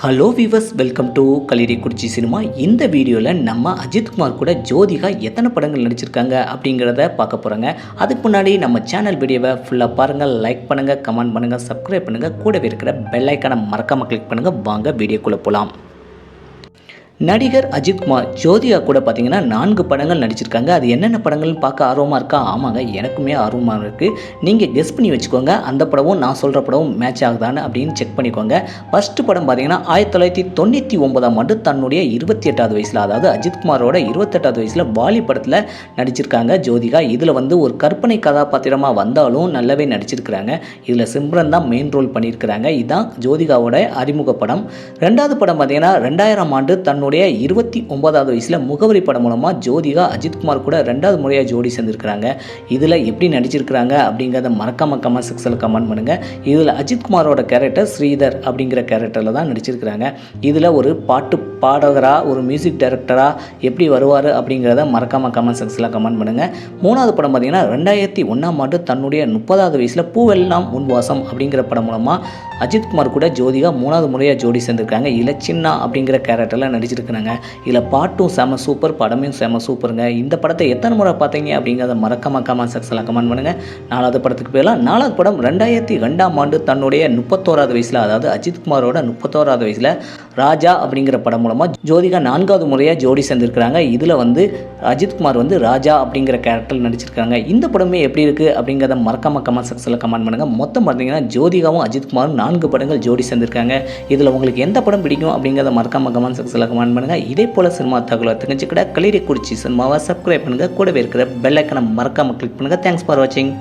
Hello viewers, welcome to கலிரிக்குறிச்சி cinema. இந்த வீடியோவில் நம்ம அஜித்குமார் கூட ஜோதிகா எத்தனை படங்கள் நடிச்சிருக்காங்க அப்படிங்கிறத பார்க்க போகிறோங்க. அதுக்கு முன்னாடி நம்ம சேனல் வீடியோவை ஃபுல்லாக பாருங்கள், லைக் பண்ணுங்கள், கமெண்ட் பண்ணுங்கள், சப்ஸ்கிரைப் பண்ணுங்கள், கூடவே இருக்கிற பெல் ஐக்கானை மறக்காமல் கிளிக் பண்ணுங்கள். வாங்க வீடியோக்குள்ளே போகலாம். நடிகர் அஜித்குமார் ஜோதிகா கூட பார்த்தீங்கன்னா 4 படங்கள் நடிச்சிருக்காங்க. அது என்னென்ன படங்கள்னு பார்க்க ஆர்வமாக இருக்கா? ஆமாங்க, எனக்குமே ஆர்வமாக இருக்குது. நீங்கள் கெஸ் பண்ணி வச்சுக்கோங்க, அந்த படமும் நான் சொல்கிற படமும் மேட்ச் ஆகுதான்னு அப்படின்னு செக் பண்ணிக்கோங்க. ஃபஸ்ட்டு படம் பார்த்தீங்கன்னா 1999ஆம் ஆண்டு தன்னுடைய 28வது வயசில், அதாவது அஜித்குமாரோட 28வது வயசில் வாலி படத்தில் நடிச்சிருக்காங்க ஜோதிகா. இதில் ஒரு கற்பனை கதாபாத்திரமாக வந்தாலும் நல்லாவே நடிச்சிருக்கிறாங்க. இதில் சிம்ரன் தான் மெயின் ரோல் பண்ணியிருக்கிறாங்க. இதுதான் ஜோதிகாவோட அறிமுக படம். ரெண்டாவது படம் பார்த்தீங்கன்னா 2000ஆம் ஆண்டு தன்னுடைய 29வது வயசில் முகவரி படம் மூலமாக ஜோதிகா அஜித்குமார் கூட 2வது முறையாக ஜோடி சேர்ந்துருக்கிறாங்க. இதில் எப்படி நடிச்சிருக்கிறாங்க அப்படிங்கிறத மறக்காம கமெண்ட் செக்ஷனில் கமெண்ட் பண்ணுங்கள். இதில் அஜித்குமாரோட கேரக்டர் ஸ்ரீதர் அப்படிங்கிற கேரக்டரில் தான் நடிச்சிருக்கிறாங்க. இதில் ஒரு பாட்டு பாடகராக, ஒரு மியூசிக் டைரக்டராக எப்படி வருவார் அப்படிங்கிறத மறக்காம கமெண்ட் செக்ஷனில் கமெண்ட் பண்ணுங்கள். மூணாவது படம் பார்த்தீங்கன்னா 2001ஆம் ஆண்டு தன்னுடைய 30வது வயசில் பூவெல்லாம் உன்வாசம் அப்படிங்கிற படம் மூலமாக அஜித்குமார் கூட ஜோதிகா 3வது முறையாக ஜோடி சேர்ந்துருக்காங்க. இதில் சின்னா அப்படிங்கிற கேரக்டரில் நடிச்சிருக்கிறாங்க. இதில் பாட்டும் செம சூப்பர், படமும் செம சூப்பருங்க. இந்த படத்தை எத்தனை முறை பார்த்தீங்க அப்படிங்கிறத மறக்காம கமெண்ட் செக்ஷனில் கமெண்ட் பண்ணுங்கள். 4வது படத்துக்கு போயிடலாம். 4வது படம் 2002ஆம் ஆண்டு தன்னுடைய 31வது வயசில், அதாவது அஜித்குமாரோட 31வது வயசில் ராஜா அப்படிங்கிற படம் மூலமாக ஜோதிகா 4வது முறையாக ஜோடி சேர்ந்துருக்கிறாங்க. இதில் அஜித்குமார் ராஜா அப்படிங்கிற கேரக்டர் நடிச்சிருக்காங்க. இந்த படமே எப்படி இருக்குது அப்படிங்கிறத மறக்காம கமெண்ட் செக்ஷனில் கமெண்ட் பண்ணுங்கள். மொத்தம் பார்த்தீங்கன்னா ஜோதிகாவும் அஜித்குமாரும் 4 படங்கள் ஜோடி சேர்ந்துருக்காங்க. இதில் உங்களுக்கு எந்த படம் பிடிக்கும் அப்படிங்கிறத மறக்காம கமெண்ட் செக்ஷனில் கமெண்ட் பண்ணுங்கள். இதே போல் சினிமா தகவலை தெரிஞ்சுக்கிட்ட கலிரிக்குறிச்சி சினிமாவை சப்ஸ்கிரைப் பண்ணுங்கள். கூடவே இருக்கிற பெல் ஐக்கனை மறக்காமல் கிளிக் பண்ணுங்கள். தேங்க்ஸ் ஃபார் வாட்சிங்.